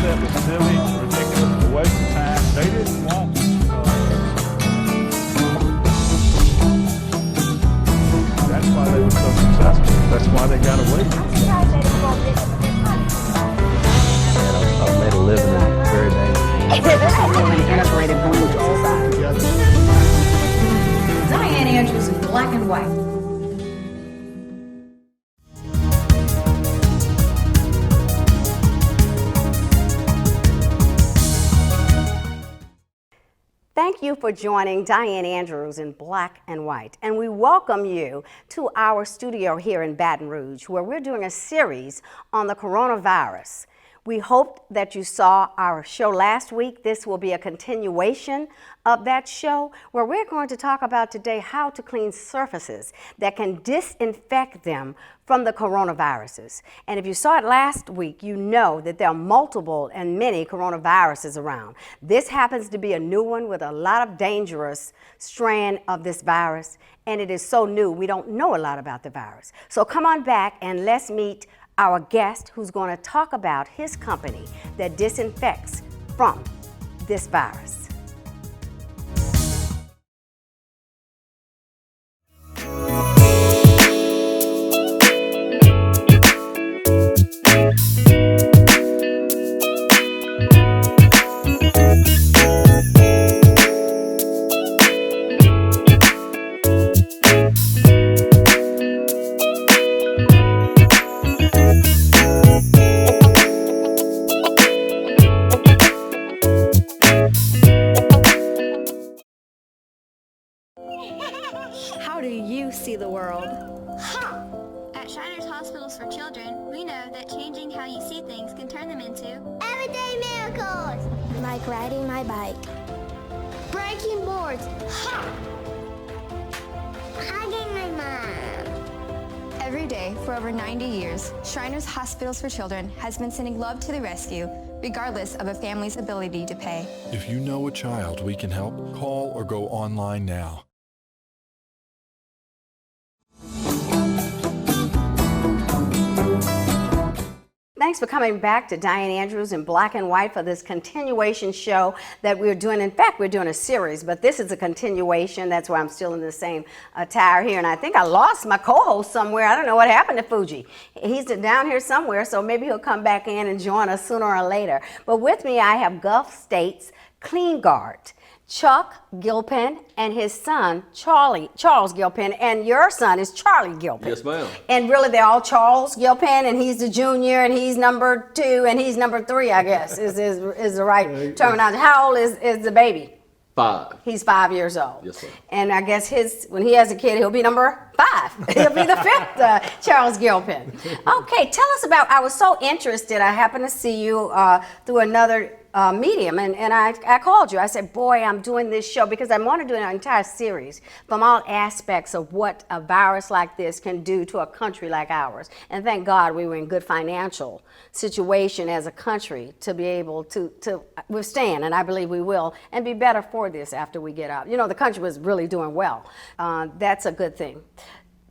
concept is silly, ridiculous, it's a waste of time. They didn't want that's why they were so successful. That's why they got away. Made a living in very dangerous. This is really an integrated blue society. Dianne Andrews in black and white. Thank you for joining Dianne Andrews in black and white. And we welcome you to our studio here in Baton Rouge, where we're doing a series on the coronavirus. We hope that you saw our show last week. This will be a continuation of that show, where we're going to talk about today how to clean surfaces that can disinfect them from the coronaviruses. And if you saw it last week, you know that there are multiple and many coronaviruses around. This happens to be a new one with a lot of dangerous strand of this virus, and it is so new we don't know a lot about the virus. So come on back and let's meet our guest, who's going to talk about his company that disinfects from this virus. How do you see the world? At Shriners Hospitals for Children, we know that changing how you see things can turn them into everyday miracles. Like riding my bike. Breaking boards. Hugging my mom. Every day for over 90 years, Shriners Hospitals for Children has been sending love to the rescue, regardless of a family's ability to pay. If you know a child we can help, call or go online now. Thanks for coming back to Dianne Andrews in black and white for this continuation show that we're doing. In fact, we're doing a series, but this is a continuation. That's why I'm still in the same attire here. And I think I lost my co-host somewhere. I don't know what happened to Fuji. He's down here somewhere, so maybe he'll come back in and join us sooner or later. But with me, I have Gulf State's Clean Guard, Chuck Gilpin, and his son, Charles Gilpin, and your son is Charlie Gilpin. Yes, ma'am. And really, they're all Charles Gilpin, and he's the junior, and he's number 2, and he's number 3, I guess, is the right terminology. How old is the baby? 5. He's 5 years old. Yes, sir. And I guess when he has a kid, he'll be number 5. He'll be the 5th Charles Gilpin. Okay, tell us about, I was so interested, I happened to see you through another medium, and I called you. I said, boy, I'm doing this show because I want to do an entire series from all aspects of what a virus like this can do to a country like ours. And thank God we were in good financial situation as a country to be able to withstand, and I believe we will, and be better for this after we get out. You know, the country was really doing well. That's a good thing.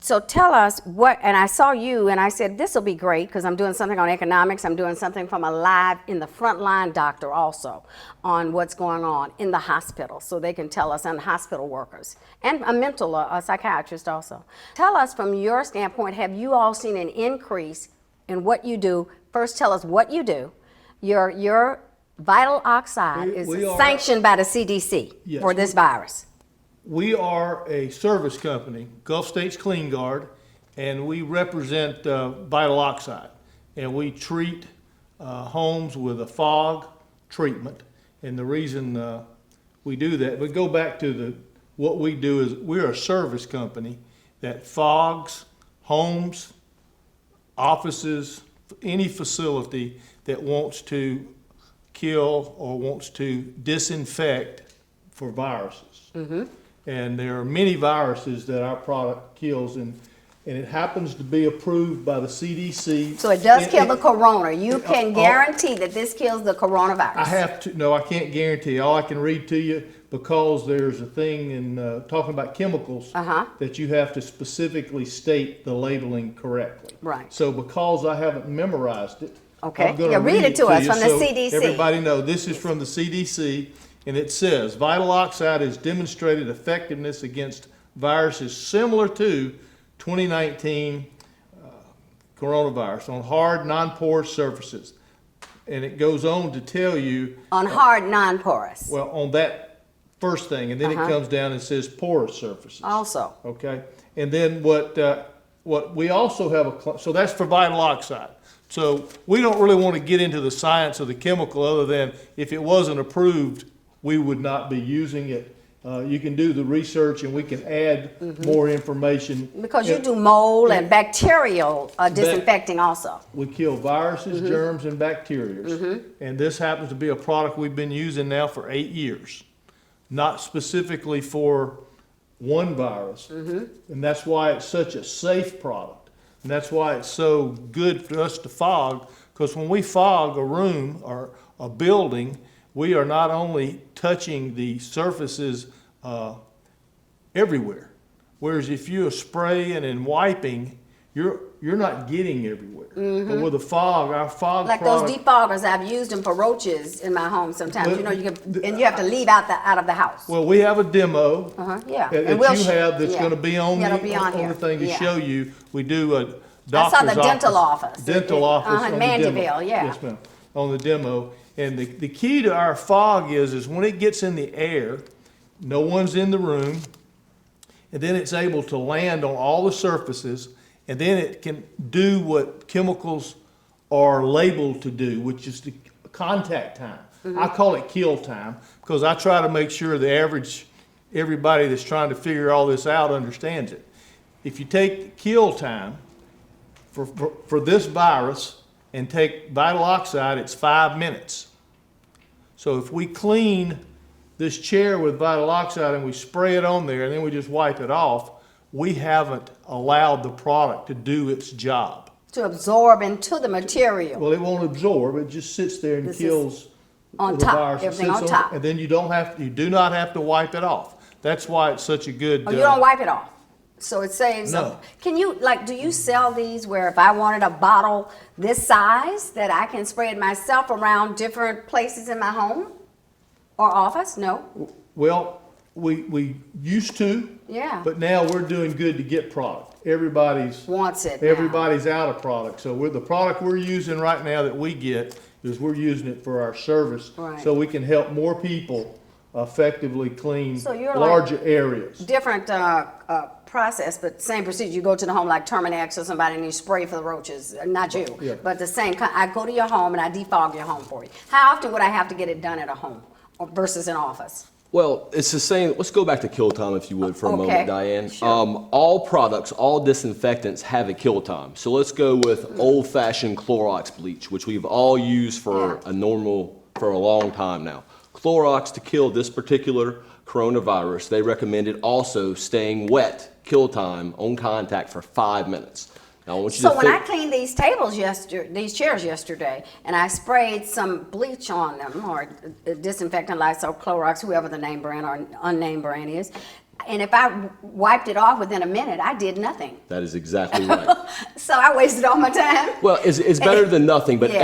So tell us what, and I saw you and I said, this will be great because I'm doing something on economics. I'm doing something from a live in the frontline doctor also on what's going on in the hospital. So they can tell us, and hospital workers and a mental psychiatrist also. Tell us from your standpoint, have you all seen an increase in what you do? First, tell us what you do. Your Vital Oxide is sanctioned by the CDC for this virus. We are a service company, Gulf State's Clean Guard, and we represent Vital Oxide. And we treat homes with a fog treatment. And the reason we do that, we go back to what we do is we're a service company that fogs homes, offices, any facility that wants to kill or wants to disinfect for viruses. Mm-hmm. And there are many viruses that our product kills, and it happens to be approved by the CDC. So it does kill the corona. You can guarantee that this kills the coronavirus. No, I can't guarantee. All I can read to you, because there's a thing in talking about chemicals that you have to specifically state the labeling correctly. Right. So because I haven't memorized it, Okay. I'm gonna Yeah, read it to us you from the so CDC. Everybody know, this is from the CDC, and it says, Vital Oxide has demonstrated effectiveness against viruses similar to 2019 coronavirus on hard, non-porous surfaces. And it goes on to tell you, On hard, non-porous. well, on that first thing, and then it comes down and says porous surfaces. Also. Okay, and then what we also have so that's for vital oxide. So we don't really want to get into the science of the chemical other than if it wasn't approved, we would not be using it. You can do the research and we can add more information. Because you do mold and bacterial disinfecting also. We kill viruses, germs, and bacteria. And this happens to be a product we've been using now for 8 years. Not specifically for one virus. And that's why it's such a safe product. And that's why it's so good for us to fog, because when we fog a room or a building, we are not only touching the surfaces everywhere. Whereas if you're spraying and wiping, you're not getting everywhere. But with a fog, our fog Like product, those defoggers, I've used them for roaches in my home sometimes. Well, You know, you can, and you have to leave out of the house. well, we have a demo Yeah. that And we'll you have that's yeah. going to be on Yeah, the, it'll be on on here. the thing to Yeah. show you. We do a I doctor's saw the dental office. Dental office on in the demo. Mandeville, yeah. Yes, ma'am, on the demo. And the key to our fog is when it gets in the air, no one's in the room, and then it's able to land on all the surfaces, and then it can do what chemicals are labeled to do, which is the contact time. I call it kill time, because I try to make sure the average, everybody that's trying to figure all this out understands it. If you take the kill time for this virus and take vital oxide, it's 5 minutes. So if we clean this chair with vital oxide and we spray it on there and then we just wipe it off, we haven't allowed the product to do its job. To absorb into the material. Well, it won't absorb, it just sits there and This is kills on the top, virus. It everything sits on top. And then you do not have to wipe it off. That's why it's such a good. Oh, you don't wipe it off. So it saves. No. Can you, like, do you sell these where if I wanted a bottle this size that I can spray it myself around different places in my home or office? No? Well, we used to. Yeah. But now we're doing good to get product. Everybody's Wants it now. Everybody's out of product. So the product we're using right now that we get is we're using it for our service. Right. So we can help more people effectively clean So you're larger areas. Different process, but same procedure. You go to the home like Terminex or somebody and you spray for the roaches. Not you, Yeah. but the same kind. I go to your home and I defog your home for you. How often would I have to get it done at a home or versus an office? Well, it's the same. Let's go back to kill time, if you would, for a moment, Diane. Sure. All products, all disinfectants have a kill time. So let's go with old-fashioned Clorox bleach, which we've all used for for a long time now. Clorox, to kill this particular coronavirus, they recommended also staying wet, kill time, on contact for 5 minutes. Now, I want you So to when I think, cleaned these these chairs yesterday, and I sprayed some bleach on them, or disinfectant, Lysol, Clorox, whoever the name brand or unnamed brand is, and if I wiped it off within a minute, I did nothing. that is exactly right. So I wasted all my time. Well, it's better than nothing, but Yeah.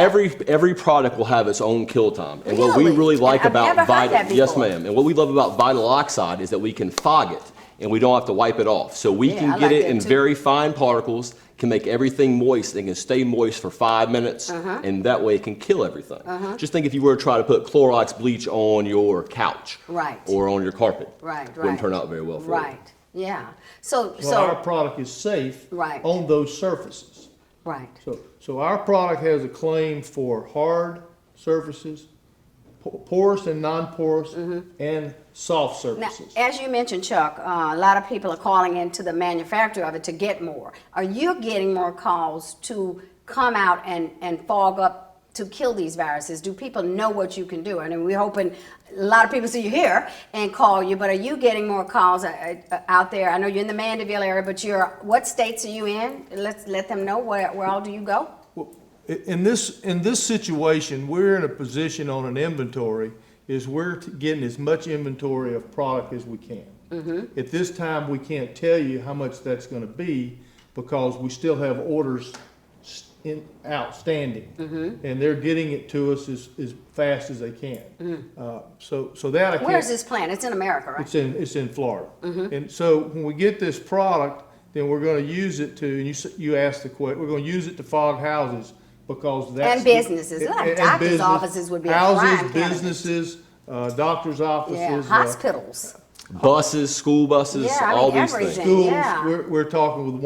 every product will have its own kill time. And what we Really? really like I've about never heard that yes, before. ma'am. And what we love about Vital Oxide is that we can fog it, and we don't have to wipe it off. So we Yeah, can I get like it that in too. very fine particles, can make everything moist, and can stay moist for 5 minutes, and that way it can kill everything. Just think if you were to try to put Clorox bleach on your couch, Right. or on your carpet, Right. wouldn't turn out very well for you. Right. Yeah. So Well, our product is safe Right. on those surfaces. right. So our product has a claim for hard surfaces, porous and non-porous, and soft Now, surfaces. as you mentioned, Chuck, a lot of people are calling into the manufacturer of it to get more. Are you getting more calls to come out and fog up to kill these viruses? Do people know what you can do? I mean, we're hoping a lot of people see you here and call you, but are you getting more calls out there? I know you're in the Mandeville area, but what states are you in? Let's let them know where all do you go? In this situation, we're in a position on an inventory is we're getting as much inventory of product as we can. At this time, we can't tell you how much that's going to be because we still have orders outstanding. Mm-hmm. And they're getting it to us as fast as they can. So that I can't. Where's this plant? It's in America, right? It's in Florida. And so when we get this product, then we're going to use it to, and you asked the question, we're going to use it to fog houses because that's. And businesses. Like doctor's offices would be a prime houses, candidate. businesses, doctor's offices. Yeah, hospitals. Buses, school buses, Yeah, I mean, all these everything. things. Schools, Yeah. we're talking with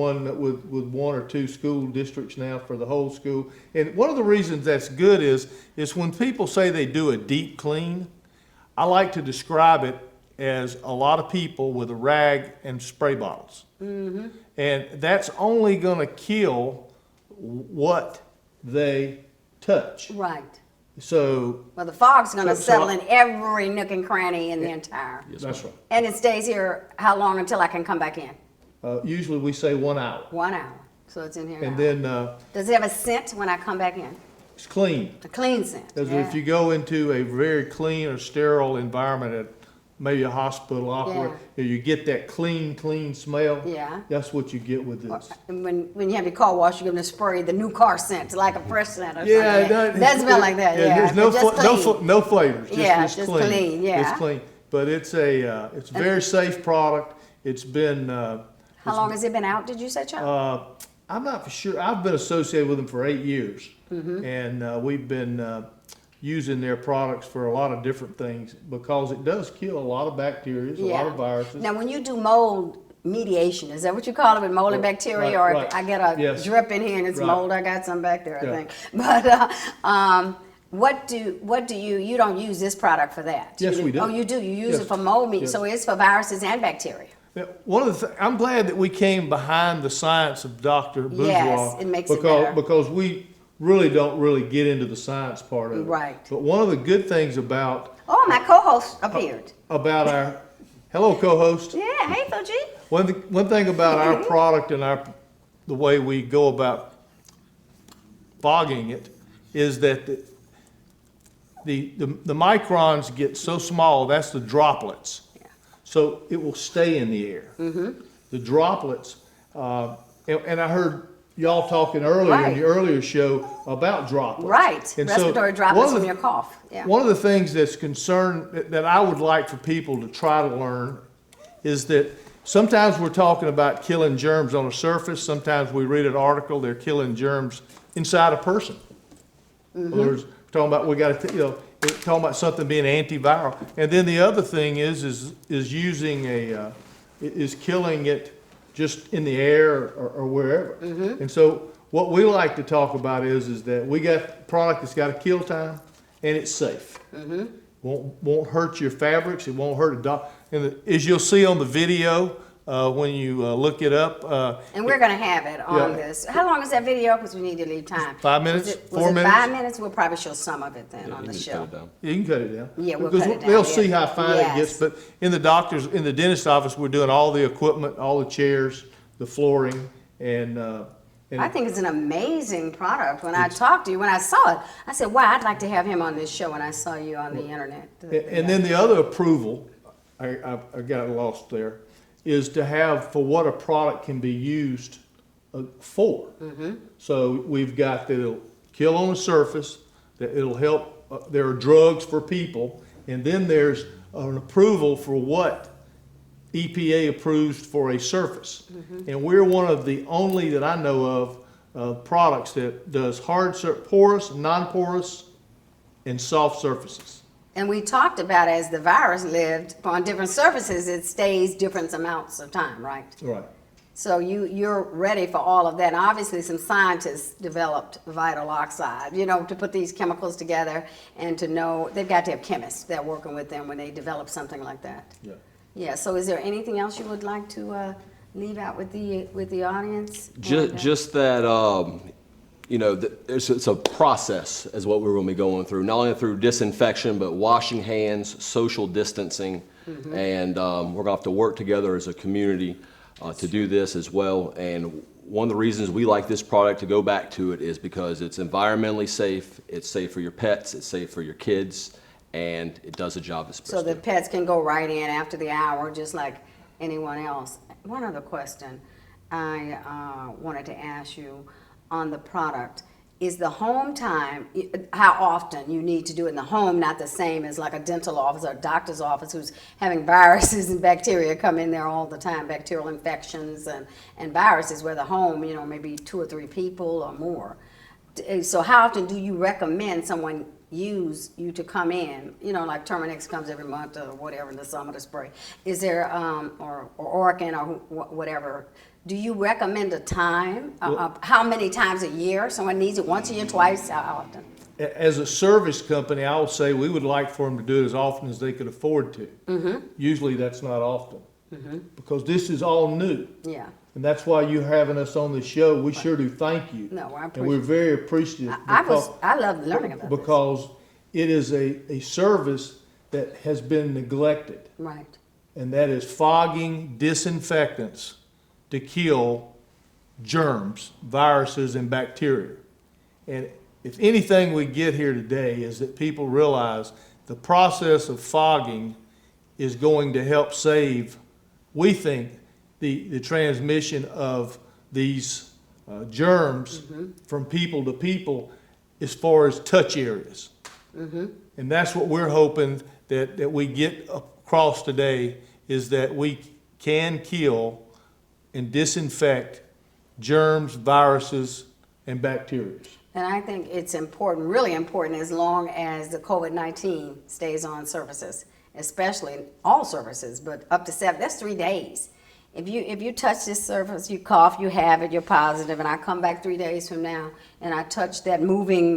one or two school districts now for the whole school. And one of the reasons that's good is when people say they do a deep clean, I like to describe it as a lot of people with a rag and spray bottles. Mm-hmm. And that's only gonna kill what they touch. Right. So, Well, the fog's going to So- settle in every nook and cranny in the entire. that's right. And it stays here how long until I can come back in? Usually we say 1 hour. 1 hour. So it's in here And now. then, Does it have a scent when I come back in? it's clean. A clean scent. Because Yeah. if you go into a very clean or sterile environment at maybe a hospital, you get that clean smell. Yeah. That's what you get with this. And when you have your car washed, you're going to spray the new car scent, like a fresh scent or Yeah, something. It doesn't smell like that, yeah. There's no, but just clean. no flavors. Yeah, just just clean. clean, yeah. It's clean, but it's a very safe product. It's been. How long has it been out, did you say, Chuck? I'm not for sure. I've been associated with them for 8 years, Mm-hmm. and we've been using their products for a lot of different things because it does kill a lot of bacteria, a lot of viruses. Now, when you do mold mediation, is that what you call it with mold and bacteria? right, or right. I get a Yes. drip in here and it's Right. mold, I got some back there, I Yeah. think. But what do you don't use this product for that? Yes, we do. Oh, you do? You use Yes. it for mold Yes. So it's for viruses and bacteria. Yeah, one of the I'm glad that we came behind the science of Dr. Bourgeois. Yes, it makes it better. Because we really don't get into the science part of it. Right. But one of the good things about Oh, my co-host appeared. our hello co-host. Yeah, hey, Fuji. One thing about our product and the way we go about fogging it is that the microns get so small, that's the droplets. So it will stay in the air. The droplets, and I heard y'all talking earlier Right. in the earlier show about droplets. Right, And so respiratory droplets one of from your cough. Yeah. One of the things that's that I would like for people to try to learn is that sometimes we're talking about killing germs on a surface. Sometimes we read an article, they're killing germs inside a person. In other words, we're talking about talking about something being antiviral. And then the other thing is using is killing it just in the air or wherever. And so what we like to talk about is that we got a product that's got a kill time and it's safe. Won't hurt your fabrics. It won't hurt a dog. And as you'll see on the video when you look it up. And we're going to have it on Yeah. this. How long is that video? Because we need to leave time. 5 minutes, Was 4 minutes? 5 minutes? We'll probably show some of it then on the show. You can cut it down. Yeah, we'll Because cut it down, they'll yeah. see how fine it Yes. gets, but in the dentist office, we're doing all the equipment, all the chairs, the flooring, and I think it's an amazing product. When I talked to you, when I saw it, I said, wow, I'd like to have him on this show when I saw you on the internet. and then the other approval, I got lost there, is to have for what a product can be used for. So we've got that it'll kill on the surface, that it'll help, there are drugs for people, and then there's an approval for what EPA approves for a surface. And we're one of the only that I know of products that does porous, non-porous, and soft surfaces. And we talked about as the virus lived on different surfaces, it stays different amounts of time, right? Right. So you're ready for all of that. And obviously, some scientists developed Vital Oxide, to put these chemicals together and to know, they've got to have chemists that are working with them when they develop something like that. Yeah. Yeah, so is there anything else you would like to leave out with the audience? Just that, it's a process is what we're going to be going through, not only through disinfection, but washing hands, social distancing, and we're going to have to work together as a community to do this as well. And one of the reasons we like this product, to go back to it, is because it's environmentally safe, it's safe for your pets, it's safe for your kids, and it does the job it's So supposed the to do. pets can go right in after the hour, just like anyone else. One other question I wanted to ask you. on the product. Is the home time, how often you need to do it in the home, not the same as like a dental office or a doctor's office who's having viruses and bacteria come in there all the time, bacterial infections and viruses, where the home, maybe 2 or 3 people or more. So how often do you recommend someone use you to come in? Like Terminix comes every month or whatever in the summer to spray. Is there, or Orkin or whatever, do you recommend a time? How many times a year? Someone needs it once a year, twice, how often? As a service company, I would say we would like for them to do it as often as they could afford to. Mm-hmm. Usually that's not often, because this is all new. Yeah. And that's why you're having us on the show. We sure do thank you. No, I appreciate and we're very appreciative. I love learning about this. Because it is a service that has been neglected. Right. And that is fogging disinfectants to kill germs, viruses, and bacteria. And if anything we get here today is that people realize the process of fogging is going to help save, we think, the transmission of these germs from people to people as far as touch areas. And that's what we're hoping that we get across today, is that we can kill and disinfect germs, viruses, and bacteria. And I think it's important, really important, as long as the COVID-19 stays on surfaces, especially all surfaces, but up to 7, that's 3 days. If you touch this surface, you cough, you have it, you're positive, and I come back 3 days from now and I touch that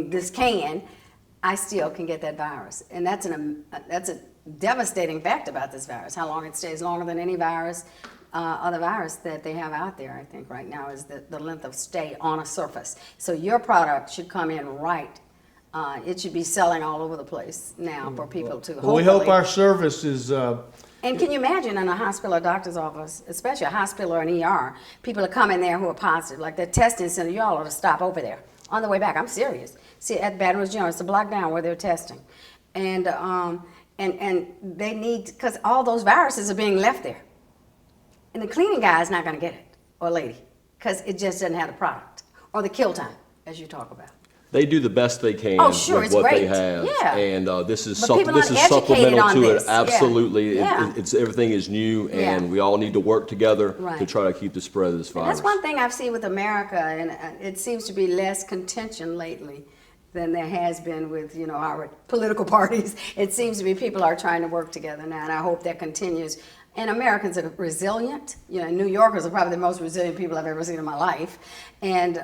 this can, I still can get that virus. And that's a devastating fact about this virus, how long it stays, longer than any virus, other virus that they have out there, I think, right now, is the length of stay on a surface. So your product should come in right. It should be selling all over the place now for people to hopefully. We hope our service is... And can you imagine in a hospital or doctor's office, especially a hospital or an ER, people are coming there who are positive, like the testing center, y'all ought to stop over there. On the way back, I'm serious. See, at Baton Rouge General, it's a block down where they're testing. And they need, because all those viruses are being left there. And the cleaning guy is not going to get it, or lady, because it just doesn't have the product, or the kill time, as you talk about. They do the best they can with what they have, and this is supplemental to it. Absolutely, it's everything is new, and we all need to work together to try to keep the spread of this virus. And that's one thing I've seen with America, and it seems to be less contention lately than there has been with our political parties. It seems to be people are trying to work together now, and I hope that continues. And Americans are resilient. New Yorkers are probably the most resilient people I've ever seen in my life. And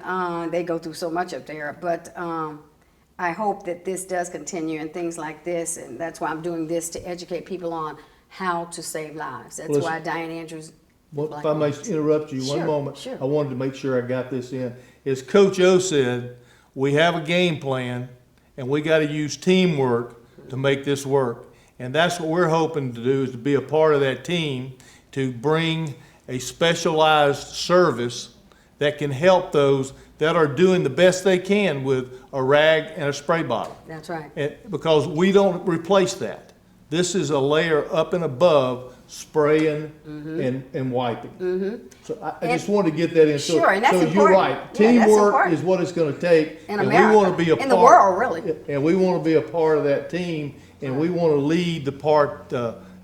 they go through so much up there. But I hope that this does continue and things like this. And that's why I'm doing this, to educate people on how to save lives. That's why Dianne Andrews. Well, if I may interrupt you one moment, sure. I wanted to make sure I got this in. As Coach O said, we have a game plan, and we got to use teamwork to make this work. And that's what we're hoping to do, is to be a part of that team, to bring a specialized service that can help those that are doing the best they can with a rag and a spray bottle. That's right. Because we don't replace that. This is a layer up and above spraying and wiping. So I just wanted to get that in. Sure, and that's so important. You're right. Teamwork is what it's going to take. In America, we want to be a in the world, really. And we want to be a part of that team. And we want to lead the part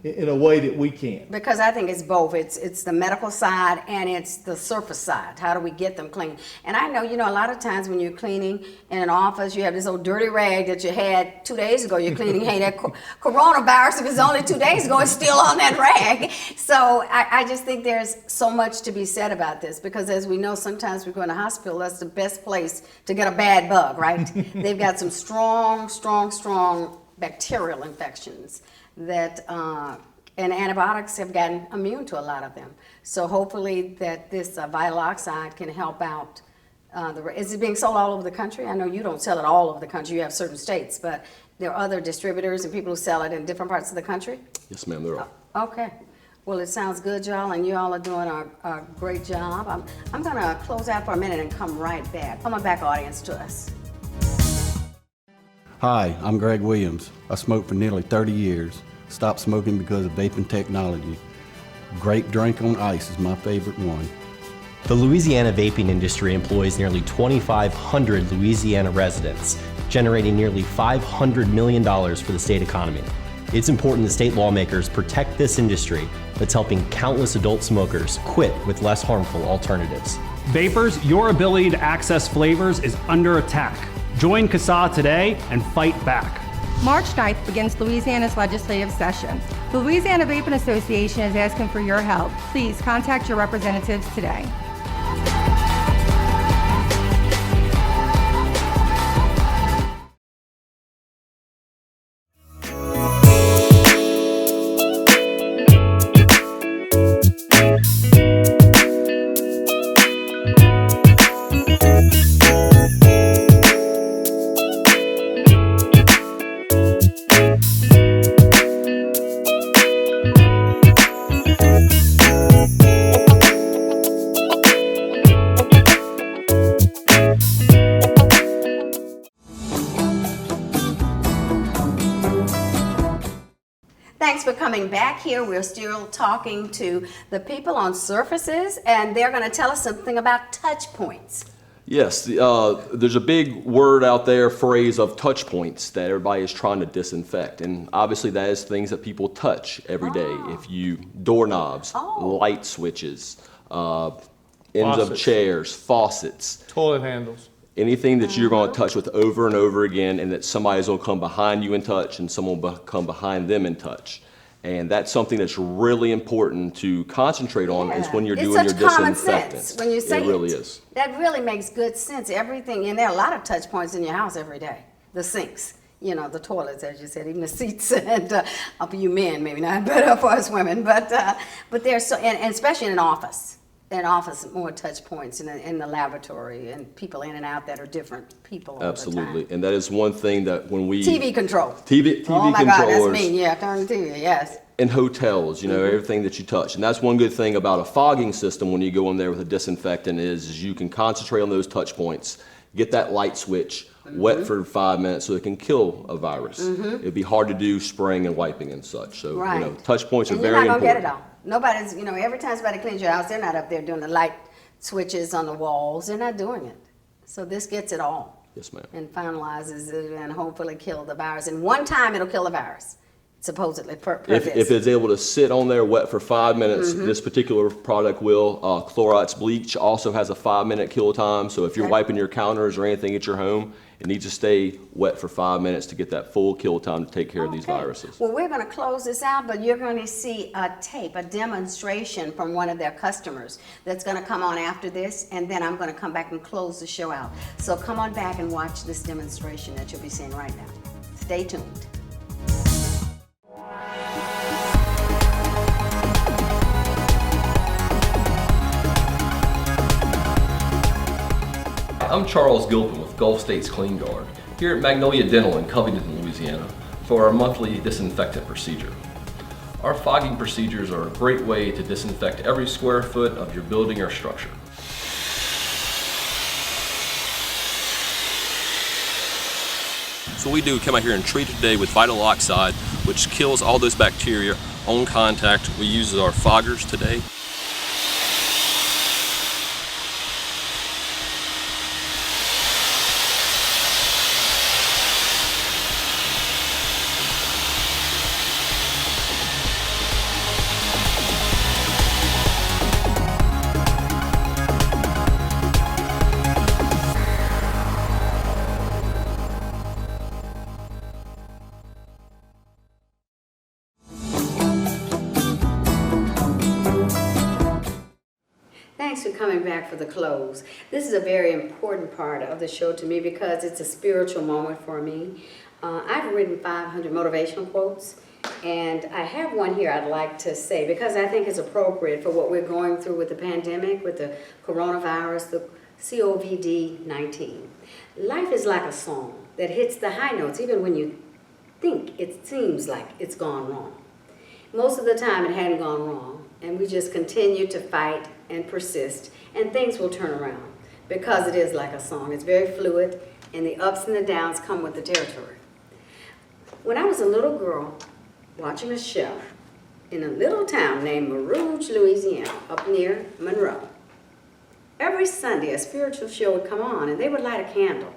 in a way that we can. Because I think it's both. It's the medical side and it's the surface side. How do we get them clean? And I know, a lot of times when you're cleaning in an office, you have this old dirty rag that you had 2 days ago. You're cleaning. Hey, that coronavirus, if it's only 2 days ago, it's still on that rag. So I just think there's so much to be said about this, because as we know, sometimes we go in a hospital, that's the best place to get a bad bug, right? They've got some strong bacterial infections that and antibiotics have gotten immune to a lot of them. So hopefully that this Vital Oxide can help out. Is it being sold all over the country? I know you don't sell it all over the country. You have certain states, but there are other distributors and people who sell it in different parts of the country? Yes, ma'am, there are. Okay. Well, it sounds good, y'all, and you all are doing a great job. I'm going to close out for a minute and come right back. Come on back, audience, to us. Hi, I'm Greg Williams. I smoked for nearly 30 years. Stopped smoking because of vaping technology. Grape drink on ice is my favorite one. The Louisiana vaping industry employs nearly 2,500 Louisiana residents, generating nearly $500 million for the state economy. It's important that state lawmakers protect this industry that's helping countless adult smokers quit with less harmful alternatives. Vapers, your ability to access flavors is under attack. Join CASA today and fight back. March 9th begins Louisiana's legislative session. The Louisiana Vaping Association is asking for your help. Please contact your representatives today. Thanks for coming back here. We're still talking to the people on surfaces, and they're going to tell us something about touch points. Yes, there's a big word out there, phrase of touch points that everybody is trying to disinfect. And obviously that is things that people touch every day. If you, doorknobs, light switches, ends of Faucets. chairs, faucets. Toilet handles. Anything that you're going to touch with over and over again, and that somebody's going to come behind you and touch, and someone will come behind them and touch. And that's something that's really important to concentrate on is when you're doing your disinfectants. Sense when you say it really is. That really makes good sense. Everything, and there are a lot of touch points in your house every day. The sinks, you know, the toilets, as you said, even the seats, and for you men, maybe not, but for us women. But there's so, and especially in an office. In office, more touch points in the laboratory, and people in and out that are different people all Absolutely, the time. and that is one thing that when we TV control. TV oh my controllers. God, that's me. Yeah, turn the TV. Yes. In hotels, you know, everything that you touch, and that's one good thing about a fogging system when you go in there with a disinfectant is you can concentrate on those touch points, get that light switch wet for 5 minutes so it can kill a virus. It'd be hard to do spraying and wiping and such. So you know, touch points are very important. You're not gonna get it all. Nobody's, you know, every time somebody cleans your house, they're not up there doing the light switches on the walls. They're not doing it. So this gets it all. Yes, ma'am. And finalizes it and hopefully kill the virus. And one time it'll kill the virus, supposedly, per If this. it's able to sit on there wet for 5 minutes, this particular product will. Clorox bleach also has a 5-minute kill time. So if you're wiping your counters or anything at your home, it needs to stay wet for 5 minutes to get that full kill time to take care of these viruses. Well, we're going to close this out, but you're going to see a tape, a demonstration from one of their customers that's going to come on after this, and then I'm going to come back and close the show out. So come on back and watch this demonstration that you'll be seeing right now. Stay tuned. I'm Charles Gilpin with Gulf States Clean Guard here at Magnolia Dental in Covington, Louisiana for our monthly disinfectant procedure. Our fogging procedures are a great way to disinfect every square foot of your building or structure. So what we do, we come out here and treat it today with Vital Oxide, which kills all those bacteria on contact. We use our foggers today. Thanks for coming back for the close. This is a very important part of the show to me because it's a spiritual moment for me. I've written 500 motivational quotes, and I have one here I'd like to say because I think it's appropriate for what we're going through with the pandemic, with the coronavirus, the COVID-19. Life is like a song that hits the high notes even when you think it seems like it's gone wrong. Most of the time it hadn't gone wrong, and we just continue to fight and persist, and things will turn around because it is like a song. It's very fluid, and the ups and the downs come with the territory. When I was a little girl watching a show in a little town named Rouge, Louisiana, up near Monroe, every Sunday a spiritual show would come on and they would light a candle.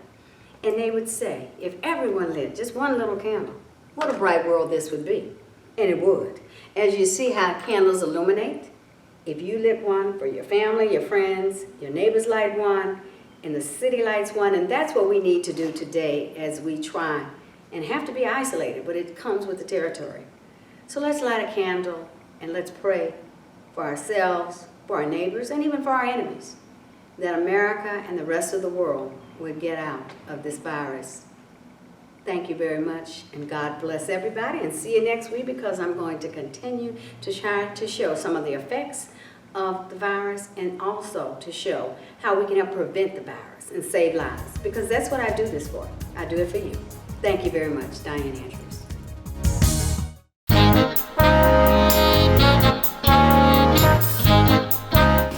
And they would say, if everyone lit just one little candle, what a bright world this would be. And it would. As you see how candles illuminate, if you lit one for your family, your friends, your neighbors light one, and the city lights one, and that's what we need to do today as we try and have to be isolated, but it comes with the territory. So let's light a candle and let's pray for ourselves, for our neighbors, and even for our enemies, that America and the rest of the world would get out of this virus. Thank you very much, and God bless everybody, and see you next week, because I'm going to continue to try to show some of the effects of the virus, and also to show how we can help prevent the virus and save lives, because that's what I do this for. I do it for you. Thank you very much, Dianne Andrews.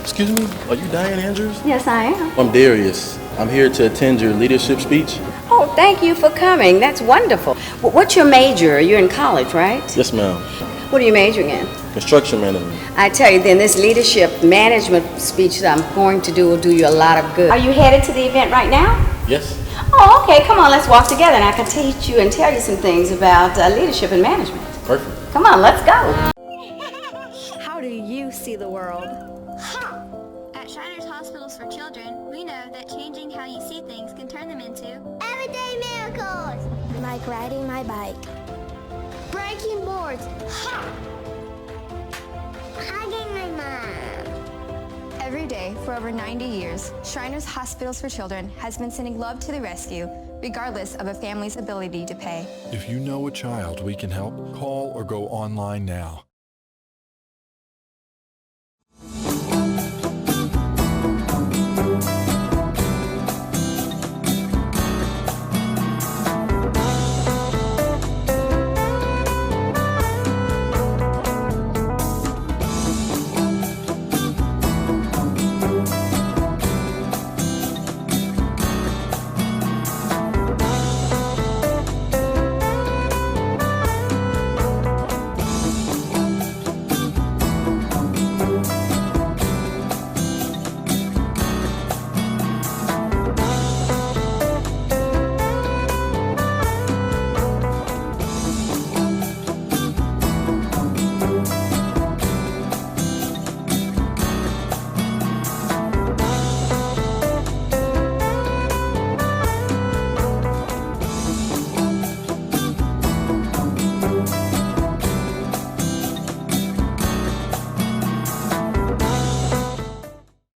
Excuse me, are you Dianne Andrews? Yes, I am. I'm Darius. I'm here to attend your leadership speech. Oh, thank you for coming. That's wonderful. What's your major? You're in college, right? Yes, ma'am. What are you majoring in? Construction management. I tell you then, this leadership management speech that I'm going to do will do you a lot of good. Are you headed to the event right now? Yes. Oh, okay. Come on, let's walk together and I can teach you and tell you some things about leadership and management. Perfect. Come on, let's go. How do you see the world? At Shriners Hospitals for Children, we know that changing how you see things can turn them into everyday miracles. Like riding my bike. Breaking boards. Hugging my mom. Every day for over 90 years, Shriners Hospitals for Children has been sending love to the rescue, regardless of a family's ability to pay. If you know a child we can help, call or go online now.